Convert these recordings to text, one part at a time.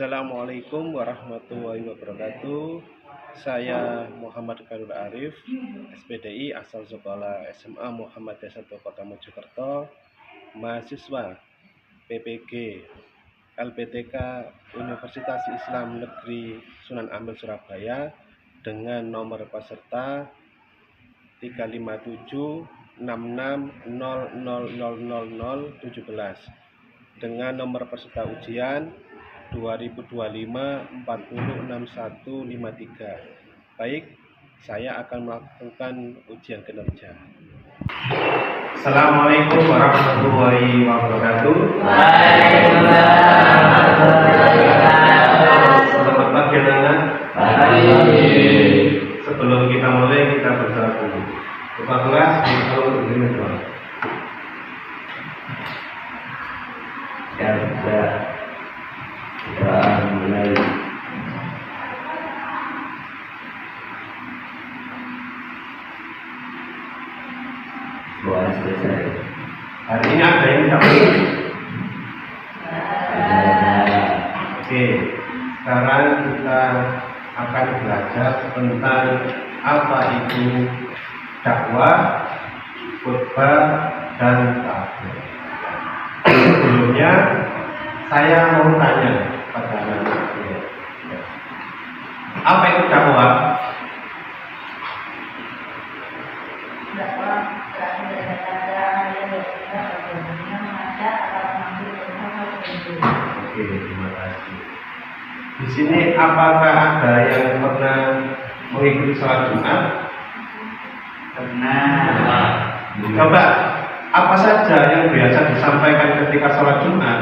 Assalamualaikum warahmatullahi wabarakatuh. Saya Muhammad Khairul Arif, SPDI asal sekolah SMA Muhammadiyah 1 Kota Mojokerto, mahasiswa PPG LPTK Universitas Islam Negeri Sunan Ampel Surabaya dengan nomor peserta 35766000017 dengan nomor peserta ujian 2025-406153. Baik, saya akan melakukan ujian kinerja. Assalamualaikum warahmatullahi wabarakatuh. Selamat pagi anak-anak. Sebelum kita mulai, kita berdoa dulu. Buka kelas di kolom begini doa. Kita mulai. Doa selesai. Hari ini ada yang dapat. Oke, sekarang kita akan belajar tentang apa itu dakwah, khutbah, dan takbir. Sebelumnya saya mau tanya pada anak-anak, apa itu dakwah? Oke, terima kasih. Di sini apakah ada yang pernah mengikuti sholat Jumat? Pernah. Coba, apa saja yang biasa disampaikan ketika sholat Jumat?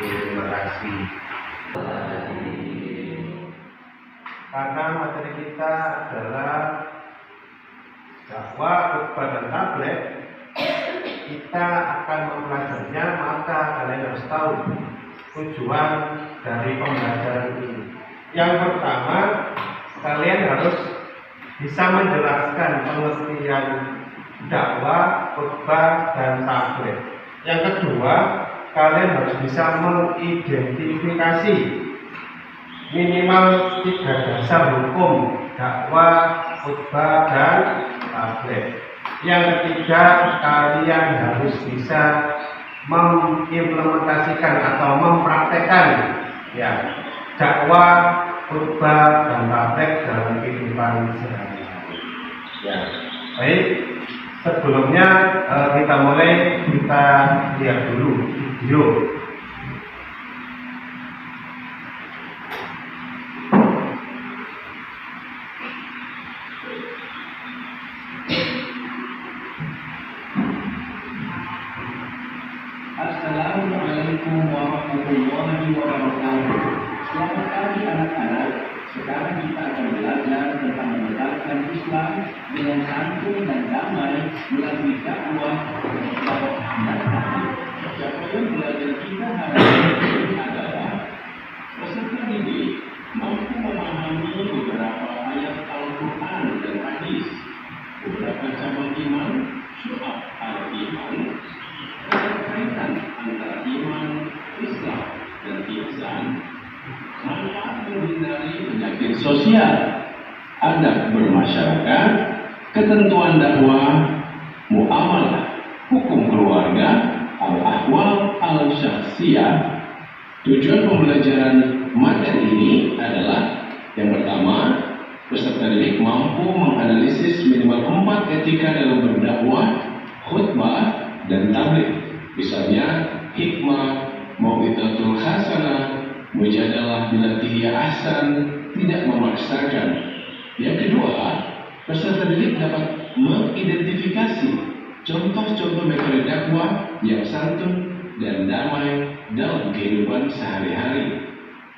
Terima kasih. Karena materi kita adalah dakwah, khutbah, dan tabligh, kita akan mempelajarinya, maka kalian harus tahu tujuan dari pembelajaran ini. Yang pertama, kalian harus bisa menjelaskan pengertian dakwah, khutbah, dan tabligh. Yang kedua, kalian harus bisa mengidentifikasi minimal 3 dasar hukum dakwah, khutbah, dan tabligh. Yang ketiga, kalian harus bisa mengimplementasikan atau mempraktekkan dakwah, khutbah, dan tabligh dalam kehidupan sehari-hari. Baik, sebelumnya kita mulai, kita lihat dulu video. Assalamualaikum warahmatullahi wabarakatuh. Selamat pagi anak-anak. Sekarang kita akan belajar tentang menegakkan Islam dengan santun dan damai melalui dakwah dan tabligh. Capaian belajar kita hari ini adalah peserta didik mampu memahami beberapa ayat Al-Quran dan hadis, beberapa cabang iman, syu'ab al-iman, kaitan antara iman, Islam, dan ihsan, manfaat menghindari penyakit sosial, adab bermasyarakat, ketentuan dakwah, muamalah, hukum keluarga, al-ahwal al-syakhsiyah. Tujuan pembelajaran materi ini adalah yang pertama, peserta didik mampu menganalisis minimal 4 etika dalam berdakwah, khutbah, dan tabligh. Misalnya hikmah, mau'izatul hasanah, mujadalah bilati ahsan, tidak memaksakan. Yang kedua, peserta didik dapat mengidentifikasi contoh-contoh metode dakwah yang santun dan damai dalam kehidupan sehari-hari.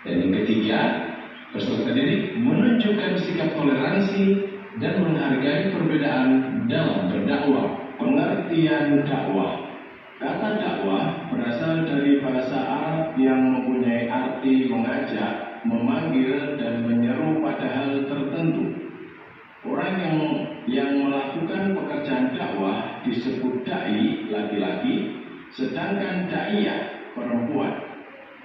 Dan yang ketiga, peserta didik menunjukkan sikap toleransi dan menghargai perbedaan dalam berdakwah. Pengertian dakwah. Kata dakwah berasal dari bahasa Arab yang mempunyai arti mengajak, memanggil, dan menyeru pada hal tertentu. Orang yang melakukan pekerjaan dakwah disebut dai Sedangkan da'iyah perempuan,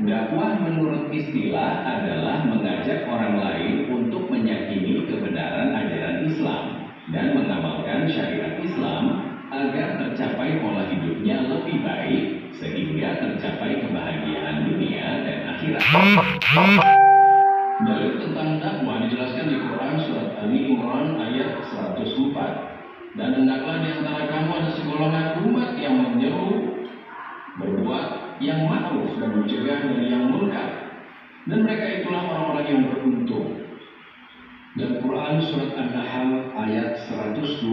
dakwah menurut istilah adalah mengajak orang lain untuk meyakini kebenaran ajaran Islam dan mengamalkan syariat Islam agar tercapai pola hidupnya lebih baik sehingga tercapai kebahagiaan dunia dan akhirat. Dalil tentang dakwah dijelaskan di Quran surat Ali Imran ayat 104. Dan hendaklah di antara kamu ada segolongan umat yang menyeru berbuat yang ma'ruf dan mencegah dari yang munkar, dan mereka itulah orang-orang yang beruntung. Dan Quran surat An-Nahl ayat 125.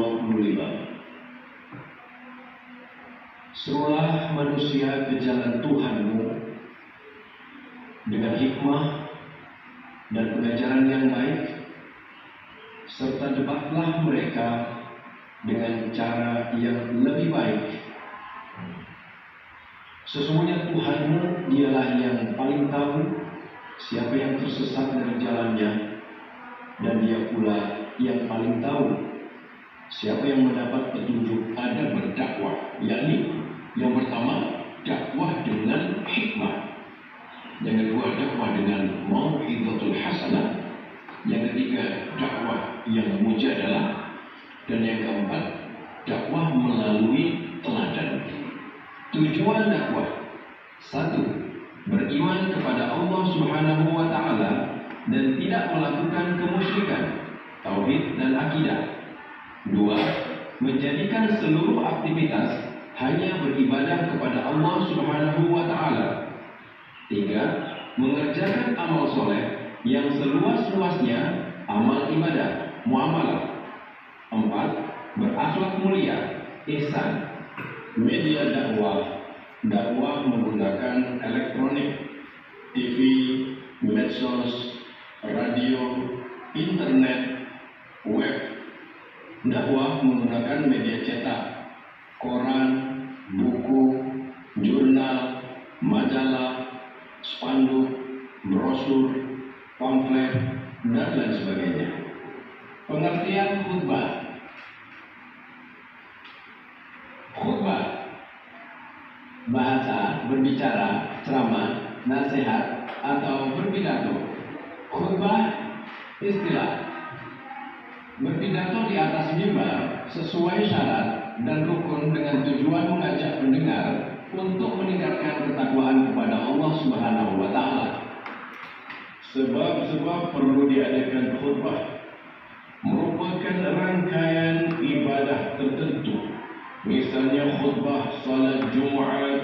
Serulah manusia ke jalan Tuhanmu dengan hikmah dan pengajaran yang baik, serta debatlah mereka dengan cara yang lebih baik. Sesungguhnya Tuhanmu dialah yang paling tahu siapa yang tersesat dari jalannya, dan dia pula yang paling tahu siapa yang mendapat petunjuk. Ada berdakwah, yakni yang pertama dakwah dengan hikmah, yang kedua dakwah dengan mau'izatul hasanah, yang ketiga dakwah yang mujadalah, dan yang keempat dakwah melalui teladan. Tujuan dakwah: 1. Beriman kepada Allah Subhanahu wa Ta'ala dan tidak melakukan kemusyrikan, tauhid dan akidah. 2. Menjadikan seluruh aktivitas hanya beribadah kepada Allah Subhanahu wa Ta'ala. 3. Mengerjakan amal soleh yang seluas-luasnya amal ibadah, muamalah. 4. Berakhlak mulia, ihsan. Media dakwah, dakwah menggunakan elektronik, TV, medsos, radio, internet, web. Dakwah menggunakan media cetak, koran, buku, jurnal, majalah, spanduk, brosur, pamflet, dan lain sebagainya. Pengertian khutbah. Khutbah, bahasa, berbicara, ceramah, nasihat, atau berpidato. Khutbah, istilah, berpidato di atas mimbar sesuai syarat dan rukun dengan tujuan mengajak pendengar untuk meningkatkan ketakwaan kepada Allah Subhanahu wa Ta'ala. Sebab-sebab perlu diadakan khutbah merupakan rangkaian ibadah tertentu. Misalnya khutbah salat Jumat,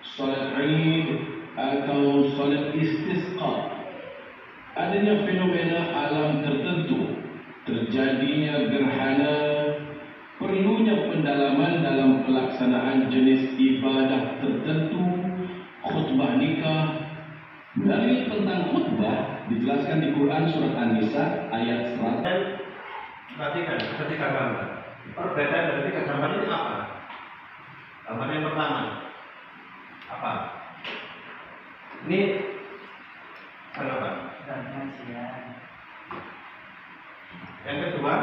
salat Eid, atau salat istisqa. Adanya fenomena alam tertentu, terjadinya gerhana, perlunya pendalaman dalam pelaksanaan jenis ibadah tertentu, khutbah nikah. Dalil tentang khutbah dijelaskan di Quran surat An-Nisa ayat 100. Perhatikan ketika gambar. Perbedaan dari tiga gambar ini apa? Gambar yang pertama apa? Ini apa? Yang kedua,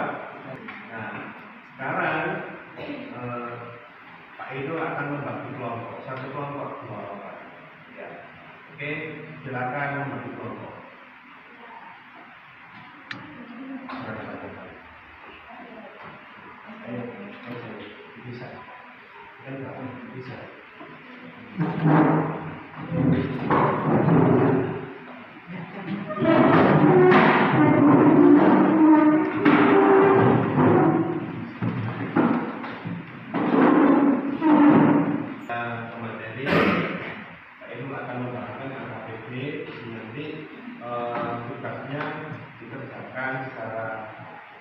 nah sekarang Pak Edo akan membagi kelompok, satu kelompok, dua orang. Ya. Oke, silakan membagi kelompok. Ayo, bisa. Kan bisa. Materi Pak Ibu akan membahaskan AKBP nanti tugasnya dikerjakan secara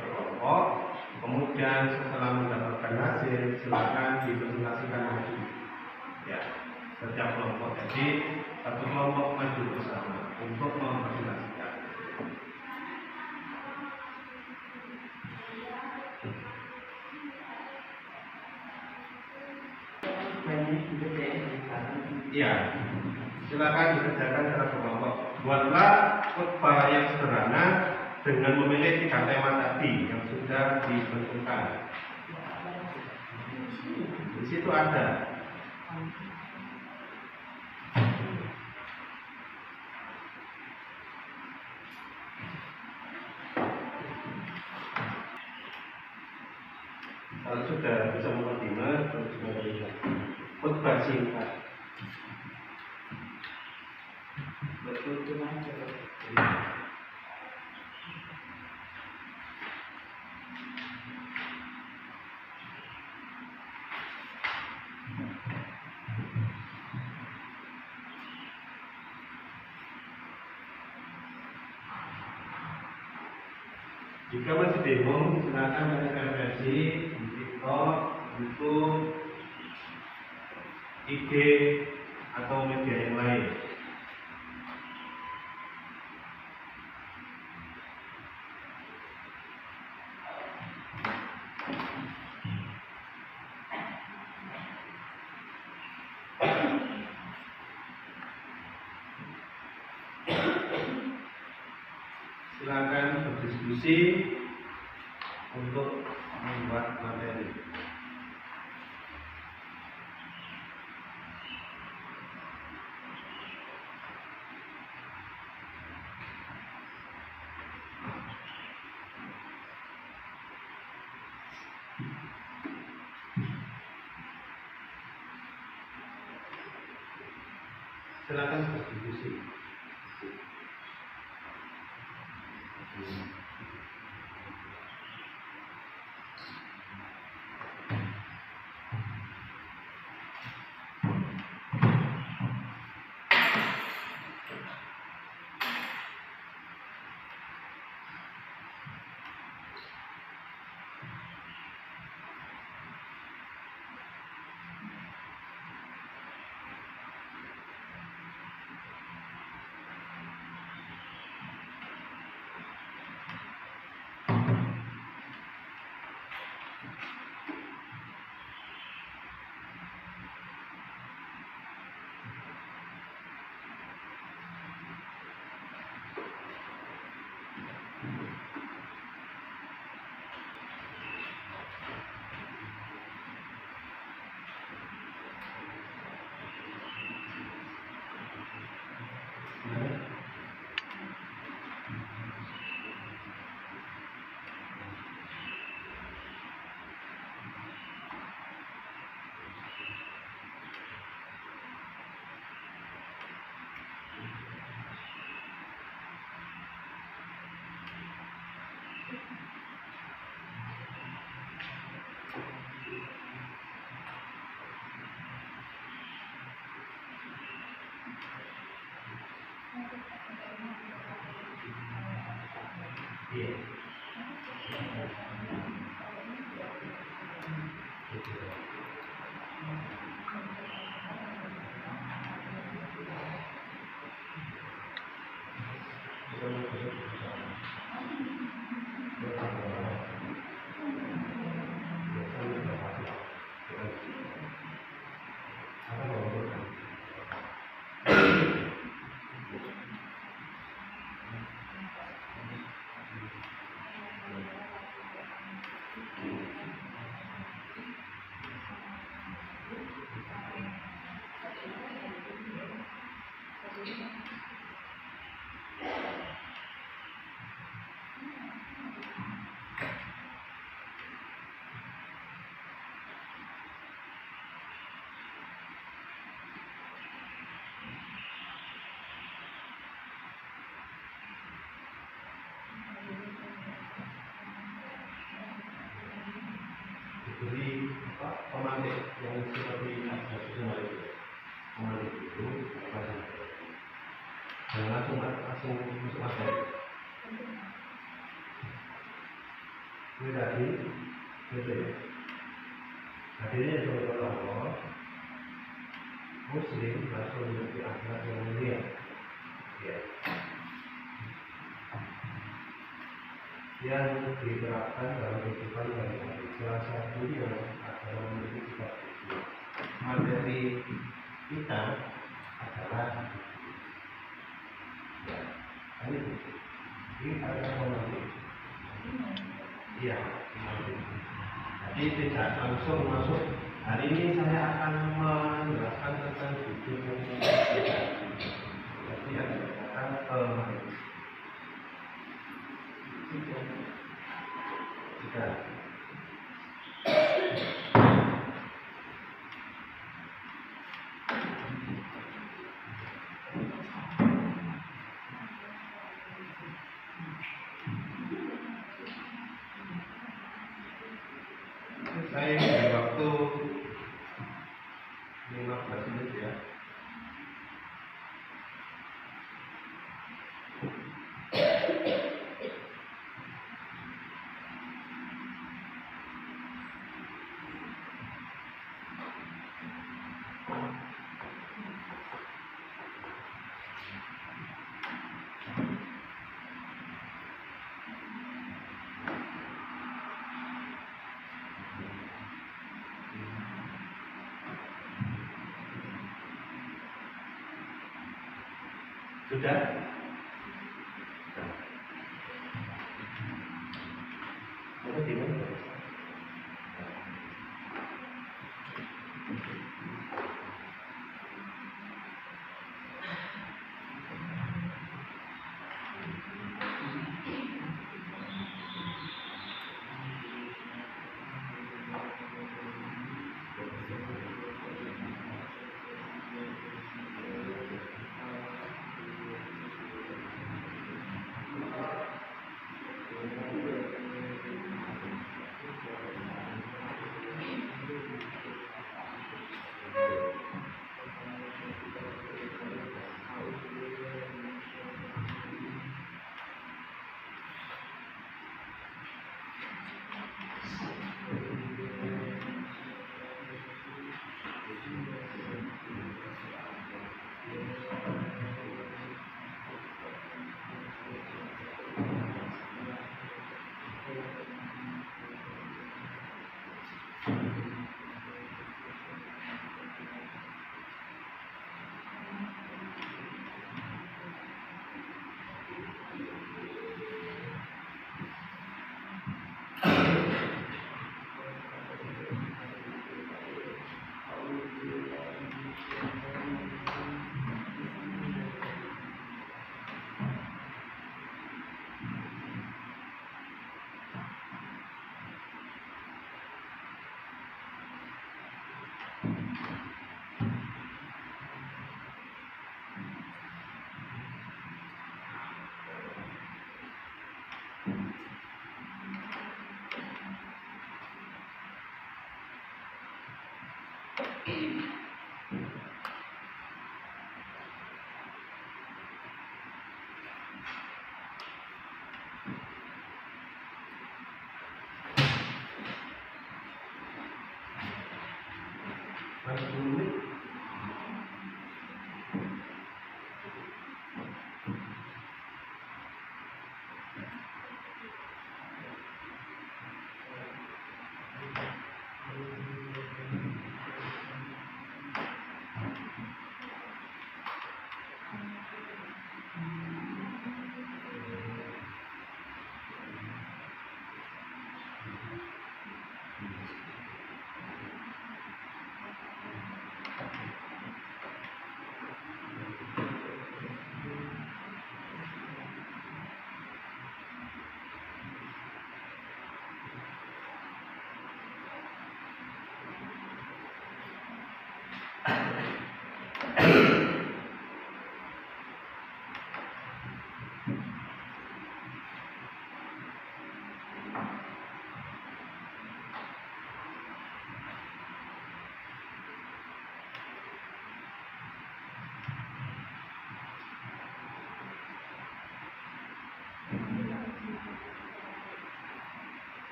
berkelompok. Kemudian setelah mendapatkan hasil silakan dipresentasikan lagi. Ya, setiap kelompok. Jadi satu kelompok maju bersama untuk mempresentasikan. Iya, silakan dikerjakan secara berkelompok. Buatlah khutbah yang sederhana dengan memilih 3 tema tadi yang sudah ditentukan. Di situ ada Kalau sudah bisa menerima, terus juga bisa khotbah singkat. Betul itu aja. Jika masih bingung, silakan mendengar versi di TikTok, YouTube, IG, atau media yang lain. Silakan berdiskusi untuk membuat materi. Silakan berdiskusi. Jadi pemantik yang seperti pemantik itu jangan langsung masuk materi. Ini tadi gitu ya. Hadirnya itu Allah Muslim langsung menjadi akhirat yang mulia. Ya. Yang diterapkan dalam kehidupan sehari-hari. Salah satunya adalah memiliki sifat itu. Materi kita adalah ini adalah pemantik. Iya, pemantik. Jadi tidak langsung masuk. Hari ini saya akan menjelaskan tentang hidup yang tidak. Jadi ada kata pemantik. Jika selesai di waktu 15 menit ya. Sudah? Ada di mana? Masih 10 menit.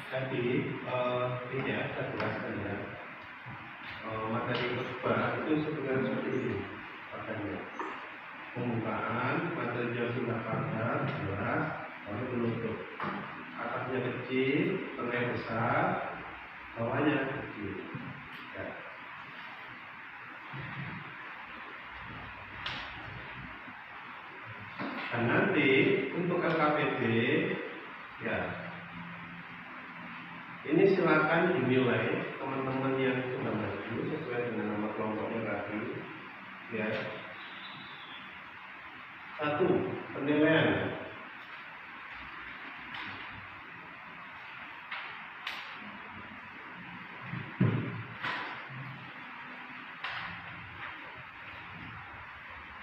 Tadi ini ya, saya jelaskan ya, materi khotbah itu sebenarnya seperti ini katanya. Pembukaan, materi yang sudah pada, Dan nanti untuk LKPD ya ini silakan dinilai teman-teman yang sudah maju sesuai dengan nama kelompoknya tadi ya. 1. Penilaian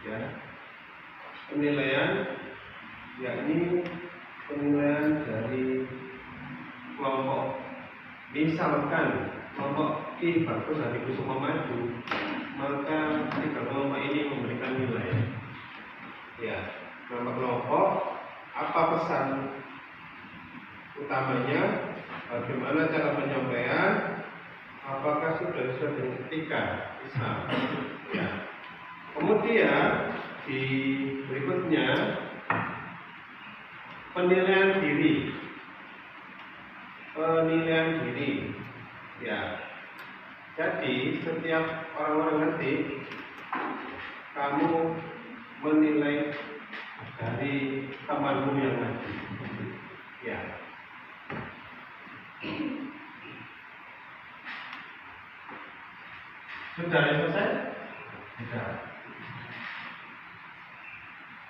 ya, penilaian yakni penilaian dari kelompok. Misalkan kelompok I Bagus Hadi Kusuma maju, maka tiga kelompok ini memberikan nilai. Ya, nama kelompok, apa pesan utamanya, bagaimana cara penyampaian, apakah sudah sesuai dengan etika Islam. Ya. Kemudian di berikutnya penilaian diri. Penilaian diri. Ya. Jadi setiap orang-orang nanti kamu menilai dari temanmu yang maju. Ya. Sudah selesai? Sudah.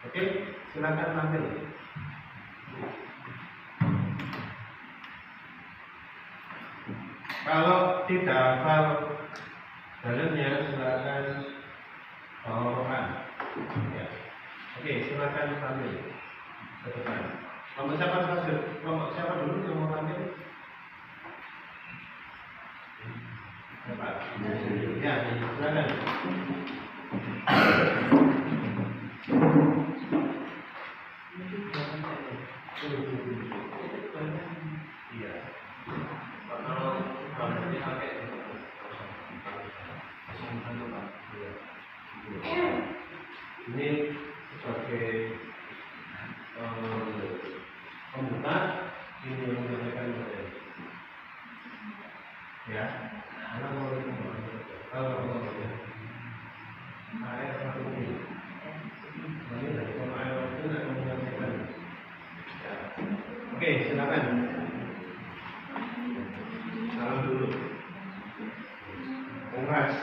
Oke, silakan tampil. Kalau tidak hafal dalilnya, silakan bawakan. Ya. Oke, silakan tampil ke depan. Kelompok siapa saja? Kelompok siapa dulu yang mau tampil? Siapa? Ya, silakan. Iya. Ini sebagai pembuka, ini yang menyampaikan materi. Ya, assalamualaikum warahmatullahi wabarakatuh. Ayat 1 ini. Ini dari pemain itu akan menyampaikan. Ya. Oke, silakan. Salam dulu. Kongres.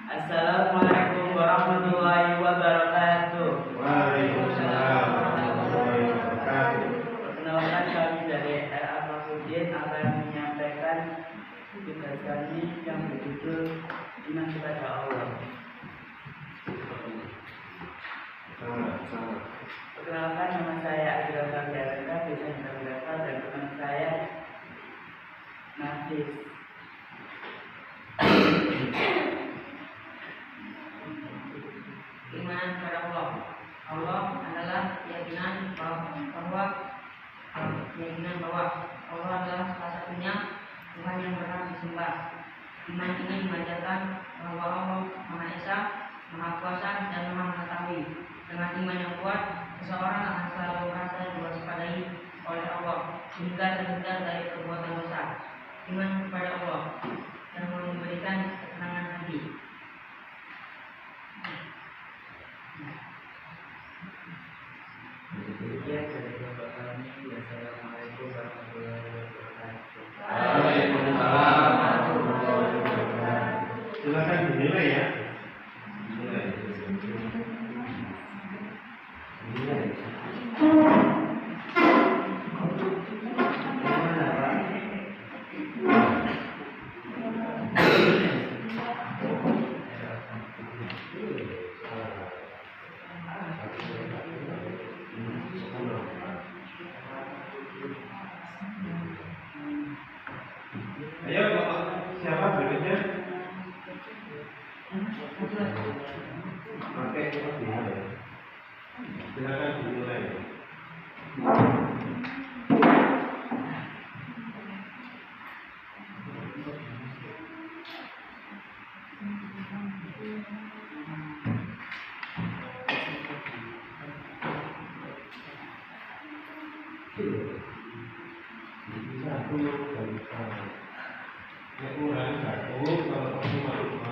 Assalamualaikum warahmatullahi wabarakatuh. Waalaikumsalam warahmatullahi wabarakatuh. Perkenalkan, kami dari RA Mahfudin akan menyampaikan tugas kami yang berjudul iman kepada Allah. Perkenalkan, nama saya Adil Fabiarenda, bisa dipanggil dan teman saya Nafis. Iman kepada Allah. Allah adalah keyakinan bahwa Allah adalah salah satunya Tuhan yang berhak disembah. Iman ini mengajarkan bahwa Allah Maha Esa, Maha Kuasa, dan Maha Mengetahui. Dengan iman yang kuat, seseorang akan selalu merasa diwaspadai oleh Allah hingga terhindar dari perbuatan dosa. Iman kepada Allah yang memberikan ketenangan hati. Demikian dari bapak kami. Assalamualaikum warahmatullahi wabarakatuh. Waalaikumsalam warahmatullahi wabarakatuh. Silakan dinilai ya. Dinilai. Ayo, siapa berikutnya? Oke, silakan dimulai. Satu dari kurang satu kalau maksimal 5.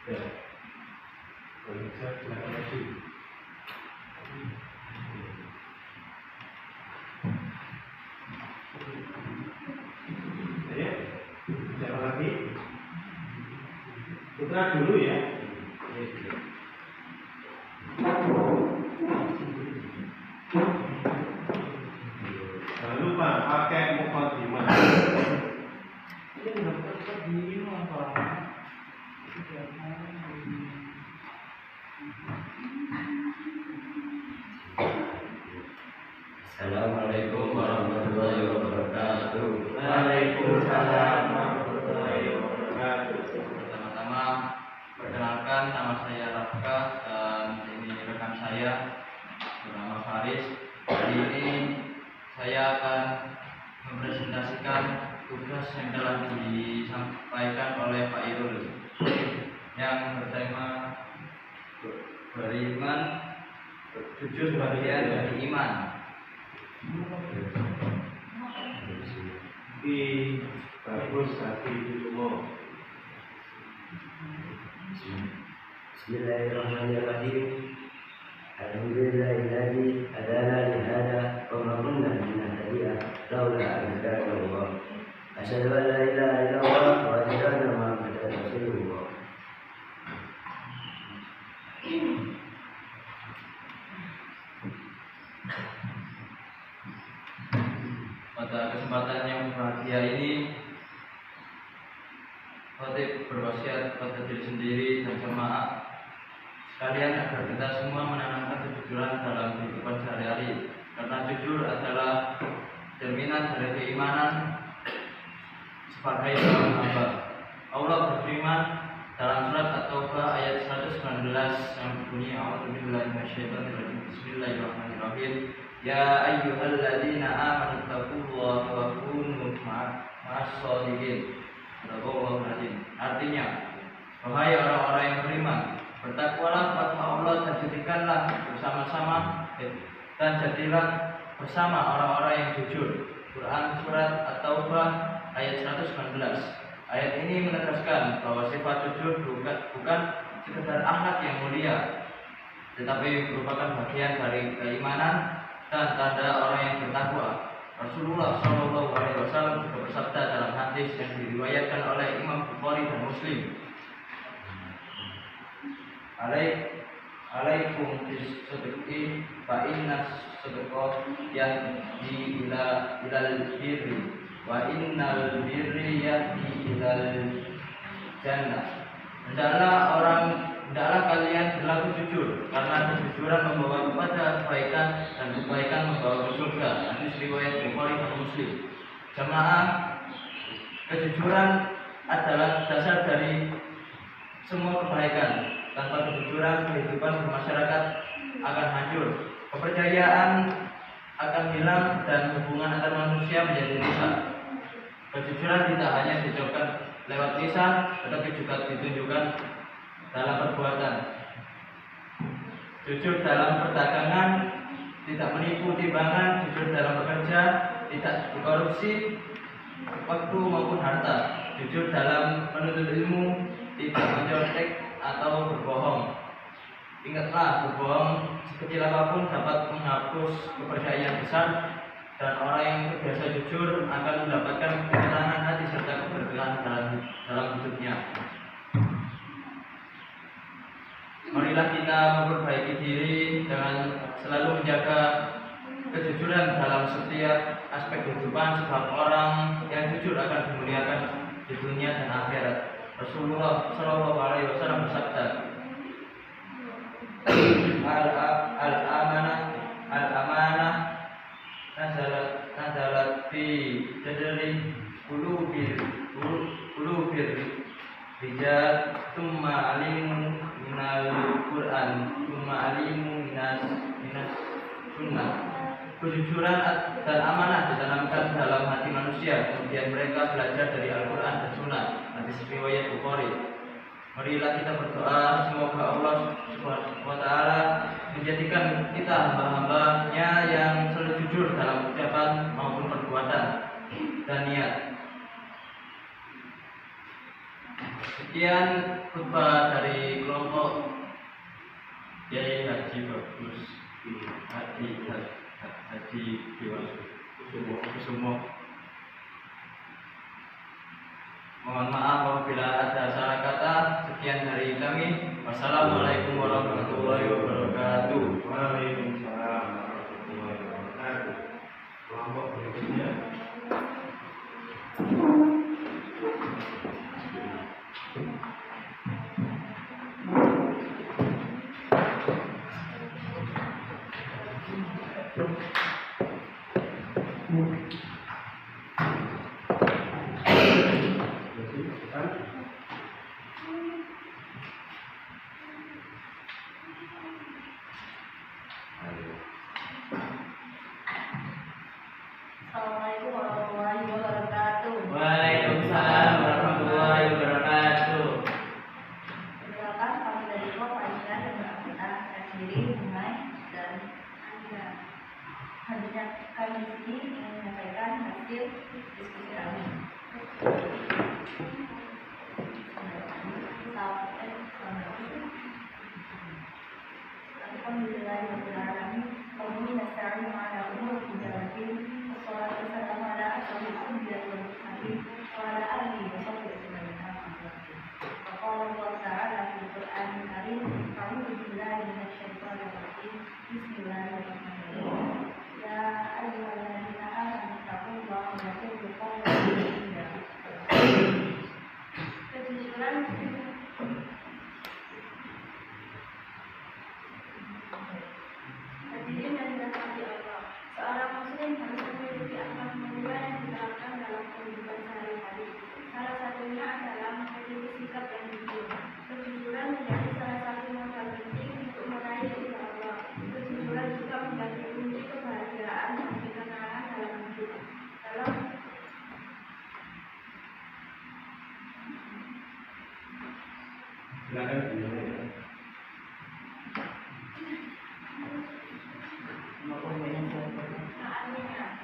Ya. Kalau bisa silakan maju. Ya, siapa lagi? Putra dulu ya. Jangan lupa pakai mukadimah. Assalamualaikum warahmatullahi wabarakatuh. Waalaikumsalam warahmatullahi wabarakatuh. Pertama-tama, perkenalkan nama saya Rafka dan ini rekan saya bernama Faris. Hari ini saya akan mempresentasikan tugas yang telah disampaikan oleh Pak Irul yang bertema beriman, jujur bagian dari iman. Bagus hati semua. Bismillahirrahmanirrahim. Alhamdulillahilladzi hadana li hada wa ma kunna linahtadiya laula an hadana Allah. Asyhadu an la ilaha illallah wa asyhadu anna Muhammadan rasulullah. Pada kesempatan yang berbahagia ini, Khatib berwasiat pada diri sendiri dan jemaah sekalian agar kita semua menanamkan kejujuran dalam kehidupan sehari-hari, karena jujur adalah jaminan dari keimanan sebagai seorang hamba. Allah berfirman dalam surat At-Taubah ayat 119 yang berbunyi, A'udzubillahi minasyaitonirrajim, Bismillahirrahmanirrahim. Ya ayyuhalladzina amanu taqullaha wa kunu ma'as-shodiqin. Artinya, wahai orang-orang yang beriman, bertakwalah kepada Allah dan jadikanlah bersama-sama dan jadilah bersama orang-orang yang jujur. Quran surat At-Taubah ayat 119. Ayat ini menegaskan bahwa sifat jujur bukan sekedar akhlak yang mulia, tetapi merupakan bagian dari keimanan dan tanda orang yang bertakwa. Rasulullah SAW juga bersabda dalam hadis yang diriwayatkan oleh Imam Bukhari dan Muslim, Alaikum bis-sidqi fa inna sidqa yahdi ilal birri wa innal birri yahdi ilal jannah. Hendaklah kalian berlaku jujur, karena kejujuran membawa kepada kebaikan dan kebaikan membawa ke surga. Hadis riwayat Bukhari dan Muslim. Jamaah, kejujuran adalah dasar dari semua kebaikan. Tanpa kejujuran, kehidupan bermasyarakat akan hancur, kepercayaan akan hilang, dan hubungan antar manusia menjadi rusak. Kejujuran tidak hanya diucapkan lewat lisan, tetapi juga ditunjukkan dalam perbuatan. Jujur dalam perdagangan, tidak menipu timbangan, jujur dalam bekerja, tidak dikorupsi waktu maupun harta, jujur dalam menuntut ilmu, tidak mencontek atau berbohong. Ingatlah, berbohong sekecil apapun dapat menghapus kepercayaan besar, dan orang yang terbiasa jujur akan mendapatkan ketenangan hati serta keberkahan dalam hidupnya. Marilah kita memperbaiki diri dengan selalu menjaga kejujuran dalam setiap aspek kehidupan, sebab orang yang jujur akan dimuliakan di dunia dan akhirat. Rasulullah SAW bersabda, al-amanah nazalat fi jadri qulubil rijal thumma alimu minal Quran thumma alimu minas sunnah. Kejujuran dan amanah ditanamkan dalam hati manusia, kemudian mereka belajar dari Al-Quran dan Sunnah. Hadis riwayat Bukhari. Marilah kita berdoa semoga Allah SWT menjadikan kita hamba-hambanya yang selalu jujur dalam ucapan maupun perbuatan dan niat. Sekian khutbah dari kelompok Kiai Haji Bagus Haji Dewa Kusumo. Mohon maaf apabila ada salah kata. Sekian dari kami. Wassalamualaikum warahmatullahi wabarakatuh. Waalaikumsalam warahmatullahi wabarakatuh. Kelompok berikutnya. Assalamualaikum warahmatullahi wabarakatuh. Waalaikumsalam warahmatullahi wabarakatuh. Perkenalkan, kami dari kelompok Aisyah dan beranggota saya sendiri, Bungai dan Anda. Hadirnya kami di sini ingin menyampaikan hasil diskusi kami. Alhamdulillahirrahmanirrahim. Kami nasta'inu ala umur bidaratin. Wassalatu wassalamu ala asyrafil anbiya'i wal mursalin wa ala alihi wa sahbihi ajma'in. Qala Allah ta'ala fil Qur'anil Karim, a'udzu billahi minasyaitonir rajim. Bismillahirrahmanirrahim. Ya ayyuhalladzina amanu taqullaha wa qulu qawlan sadida. Kejujuran hadirin dan dirahmati Allah. Seorang muslim harus memiliki akhlak mulia yang diterapkan dalam kehidupan sehari-hari. Salah satunya adalah memiliki sikap yang jujur. Kejujuran menjadi salah satu modal penting untuk meraih ridha Allah. Kejujuran juga menjadi kunci kebahagiaan dan ketenangan dalam hidup. Dalam Silakan.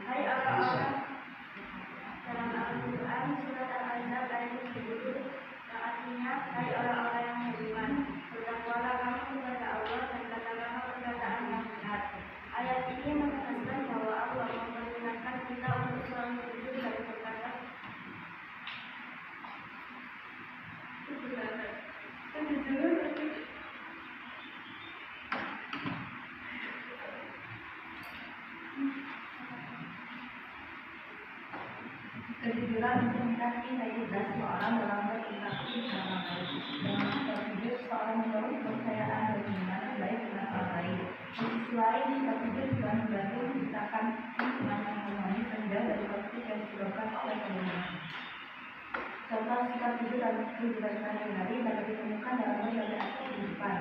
Hai orang-orang, dalam Al-Quran surat Al-Ahzab ayat 70 yang artinya, hai orang-orang yang beriman, bertakwalah kamu kepada Allah dan katakanlah perkataan yang benar. Ayat ini menegaskan bahwa Allah memerintahkan kita untuk selalu jujur dan berkata kejujuran mencerminkan integritas seorang dalam berinteraksi dengan orang lain. Dengan terjujur, seorang membangun kepercayaan dan hubungan baik dengan orang lain. Di sisi lain, sikap jujur juga membantu menciptakan lingkungan yang harmonis terhindar dari konflik yang disebabkan oleh kebenaran. Contoh sikap jujur dalam kehidupan sehari-hari dapat ditemukan dalam berbagai aspek kehidupan.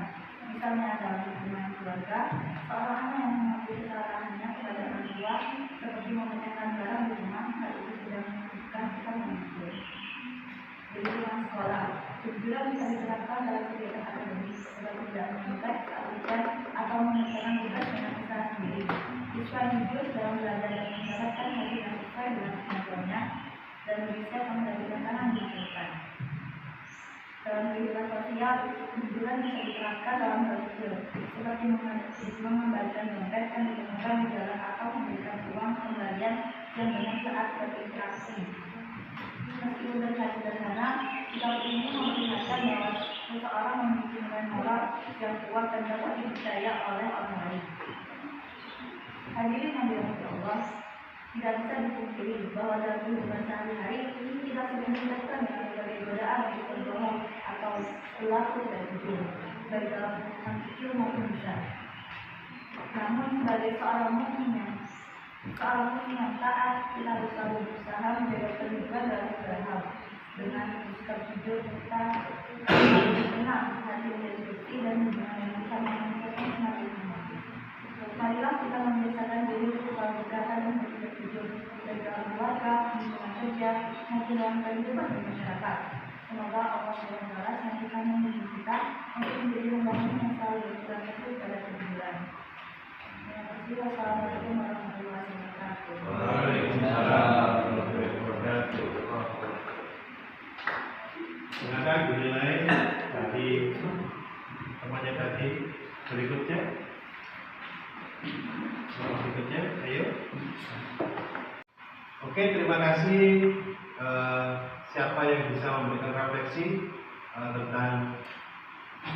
Misalnya dalam hubungan keluarga, seorang anak yang mengakui kesalahannya kepada orang tua, seperti memecahkan barang di rumah, hal itu sudah menunjukkan sikap yang jujur. Di lingkungan sekolah, kejujuran bisa diterapkan dalam kegiatan akademis, seperti tidak menyontek saat ujian atau mengerjakan tugas dengan usaha sendiri. Siswa jujur dalam belajar dan mendapatkan hasil yang sesuai dengan kemampuannya dan bersiap menghadapi tantangan di masa depan. Dalam kehidupan sosial, kejujuran bisa diterapkan dalam hal kecil, seperti mengembalikan dompet yang ditemukan di jalan atau memberikan uang kembalian yang benar saat berinteraksi. Meskipun terlihat sederhana, sikap ini memperlihatkan bahwa seseorang memiliki nilai moral yang kuat dan dapat dipercaya oleh orang lain. Hadirin yang dirahmati Allah, tidak bisa dipungkiri bahwa dalam kehidupan sehari-hari kita sering dihadapkan dengan berbagai godaan untuk berbohong atau berlaku tidak jujur, baik dalam urusan kecil maupun besar. Namun sebagai seorang muslim yang taat, kita harus selalu berusaha menjaga kehidupan dalam segala hal. Dengan bersikap jujur, kita harus tenang, hati menjadi bersih dan hubungan yang bisa meningkatkan semakin lama. Marilah kita membiasakan diri untuk selalu berkata dan bersikap jujur, baik dalam keluarga, lingkungan kerja, maupun dalam kehidupan bermasyarakat. Semoga Allah SWT senantiasa membimbing kita untuk menjadi hamba-Nya yang selalu berpegang teguh pada kejujuran. Terima kasih. Wassalamualaikum warahmatullahi wabarakatuh. Waalaikumsalam warahmatullahi wabarakatuh. Silakan dinilai dari temannya tadi. Berikutnya, ayo. Oke, terima kasih. Siapa yang bisa memberikan refleksi tentang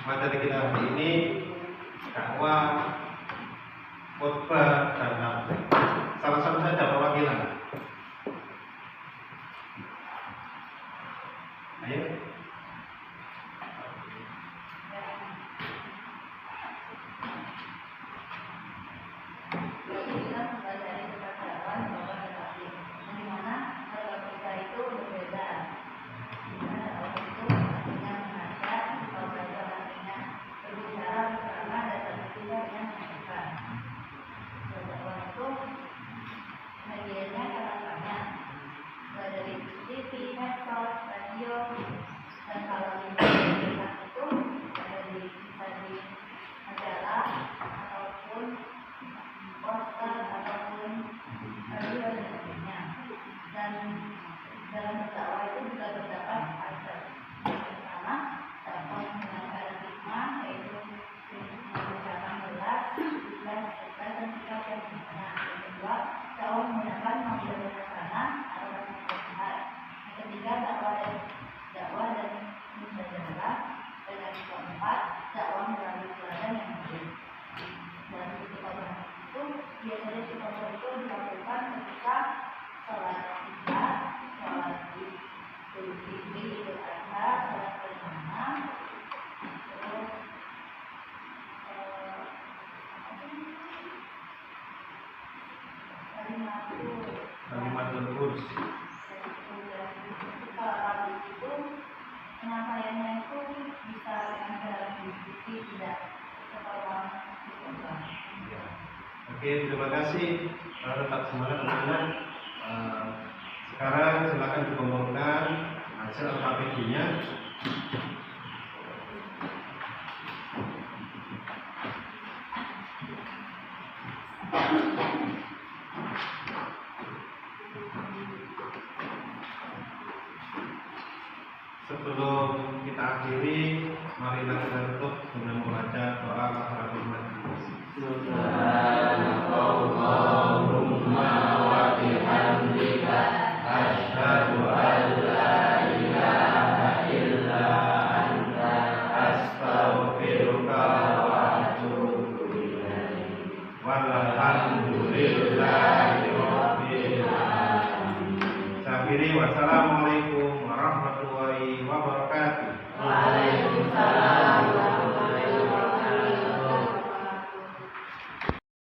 materi kita hari ini, dakwah, khotbah, dan nafas. Salah satu saja perwakilan. Ayo. Kita mempelajari tentang dakwah, dakwah dan taklim. Di mana dakwah kita itu berbeda. Di mana dakwah itu artinya mengajak, kalau belajar artinya berbicara bersama dan berbicara yang menyenangkan. Dakwah itu medianya sangat banyak, mulai dari TV, medsos, radio, dan kalau di masyarakat itu ada bisa di majalah ataupun poster ataupun radio dan sebagainya. Dan dalam berdakwah itu juga terdapat azab. Yang pertama, dakwah menggunakan hikmah, yaitu mengucapkan belas, ikhlas, dan sikap yang benar. Yang kedua, dakwah menggunakan maksud sana atau nasihat. Yang ketiga, dakwah dan musajalah. Dan yang keempat, dakwah melalui teladan yang baik. Dalam istiqomah itu biasanya istiqomah itu dilakukan ketika sholat isya, sholat idul fitri, idul adha, sholat bersama, terus Kalimatul Kurs. Kalau kali itu penyampaiannya itu bisa dengan dalam diskusi, tidak sekolah istiqomah. Oke, terima kasih. Tetap semangat anak-anak. Sekarang silakan dikumpulkan hasil LKPD-nya. Sebelum kita akhiri, mari kita tutup dengan membaca doa kafaratul majlis. Subhanallah.